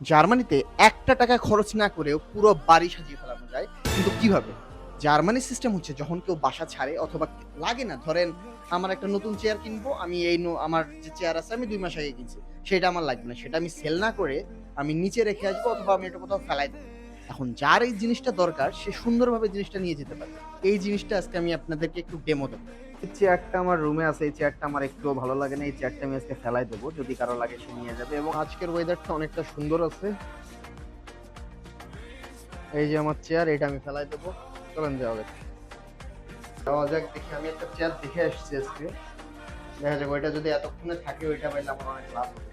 জার্মানিতে একটা টাকা খরচ না করেও পুরো বাড়ি সাজিয়ে ফেলানো যায়। কিন্তু কিভাবে? জার্মানির সিস্টেম হচ্ছে যখন কেউ বাসা ছাড়ে অথবা লাগে না ধরেন আমার একটা নতুন চেয়ার কিনবো, আমি এই আমার যে চেয়ার আছে আমি ২ মাস আগে কিনছি। সেটা আমার লাগবে না। সেটা আমি সেল না করে আমি নিচে রেখে আসবো অথবা আমি এটা কোথাও ফেলাই দেব। এখন যার এই জিনিসটা দরকার সে সুন্দরভাবে জিনিসটা নিয়ে যেতে পারবে। এই জিনিসটা আজকে আমি আপনাদেরকে একটু ডেমো দেব। এই চেয়ারটা আমার রুমে আছে। এই চেয়ারটা আমার একটুও ভালো লাগে না। এই চেয়ারটা আমি আজকে ফেলাই দেবো। যদি কারো লাগে সে নিয়ে যাবে এবং আজকের ওয়েদারটা অনেকটা সুন্দর আছে। এই যে আমার চেয়ার, এটা আমি ফেলাই দেবো। চলেন যাওয়া যাক। যাওয়া যাক দেখি আমি একটা চেয়ার দেখে আসছি আজকে। দেখা যাক ওইটা যদি এতক্ষণে থাকে ওইটা পাইলে আমার অনেক লাভ হবে।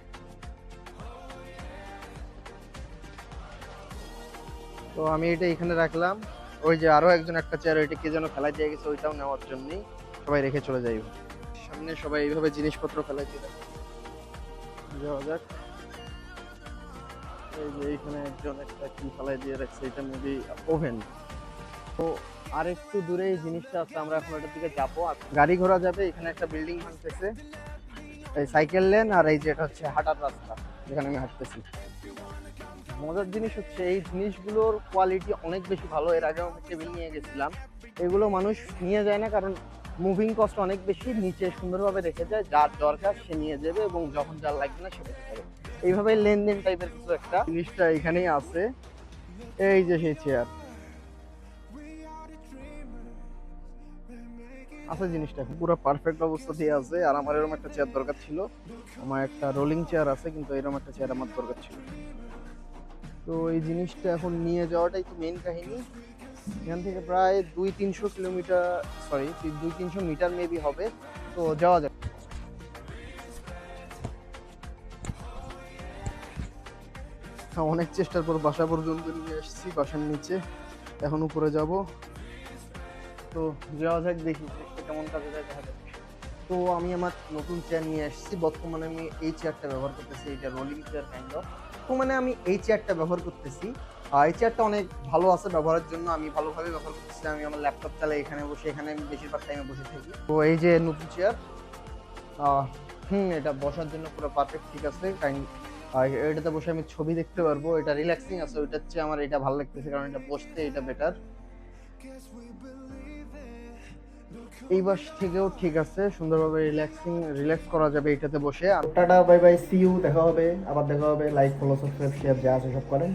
তো আমি এটা এখানে রাখলাম। ওই যে আরো একজন একটা চেয়ার ওইটা কে যেন ফেলাই দিয়ে গেছে, ওইটাও নেওয়ার জন্যই সবাই রেখে চলে যাইব। সামনে সবাই এইভাবে জিনিসপত্র ফেলাই দিয়ে রাখে। যাওয়া যাক। এই যে এইখানে একজন একটা কি ফেলাই দিয়ে রাখছে, এটা মেবি ওভেন। তো আর একটু দূরে এই জিনিসটা আছে, আমরা এখন ওটার দিকে যাবো। আর গাড়ি ঘোড়া যাবে, এখানে একটা বিল্ডিং ভাঙতেছে। এই সাইকেল লেন আর এই যে এটা হচ্ছে হাঁটার রাস্তা যেখানে আমি হাঁটতেছি। মজার জিনিস হচ্ছে এই জিনিসগুলোর কোয়ালিটি অনেক বেশি ভালো। এর আগে আমি টেবিল নিয়ে গেছিলাম, এগুলো মানুষ নিয়ে যায় না কারণ মুভিং কস্ট অনেক বেশি। নিচে সুন্দরভাবে রেখে যায়, যার দরকার সে নিয়ে যাবে এবং যখন যার লাগবে না সেটা যাবে। এইভাবে লেনদেন টাইপের কিছু একটা জিনিসটা এখানেই আছে। এই যে সেই চেয়ার আছে, জিনিসটা পুরো পারফেক্ট অবস্থা দিয়ে আছে। আর আমার এরকম একটা চেয়ার দরকার ছিল। আমার একটা রোলিং চেয়ার আছে কিন্তু এরকম একটা চেয়ার আমার দরকার ছিল। তো এই জিনিসটা এখন নিয়ে যাওয়াটাই তো মেইন কাহিনী। এখান থেকে প্রায় ২-৩০০ কিলোমিটার, সরি ২-৩০০ মিটার মেবি হবে। তো যাওয়া যাক। অনেক চেষ্টার পর বাসা পর্যন্ত নিয়ে এসেছি, বাসার নিচে। এখন উপরে যাব। তো যাওয়া যাক, দেখি জিনিসটা কেমন কাজে যায় দেখা যাক। তো আমি আমার নতুন চেয়ার নিয়ে এসেছি। বর্তমানে আমি এই চেয়ারটা ব্যবহার করতেছি, এটা রোলিং চেয়ার কাইন্ড অফ। তো মানে আমি এই চেয়ারটা ব্যবহার করতেছি। এই চেয়ারটা অনেক ভালো আছে ব্যবহারের জন্য, আমি ভালোভাবে ব্যবহার করতেছি। আমি আমার ল্যাপটপ চালাই এখানে বসে, এখানে আমি বেশিরভাগ টাইমে বসে থাকি। তো এই যে নতুন চেয়ার, এটা বসার জন্য পুরো পারফেক্ট, ঠিক আছে। এটাতে বসে আমি ছবি দেখতে পারবো, এটা রিল্যাক্সিং আছে। ওইটার চেয়ে আমার এটা ভালো লাগতেছে কারণ এটা বসতে এটা বেটার। এই বাস থেকেও ঠিক আছে, সুন্দরভাবে রিল্যাক্স করা যাবে এটাতে বসে। Tata, bye bye, see you, দেখা হবে, আবার দেখা হবে। লাইক, ফলো, সাবস্ক্রাইব, শেয়ার যা আছে সব করেন।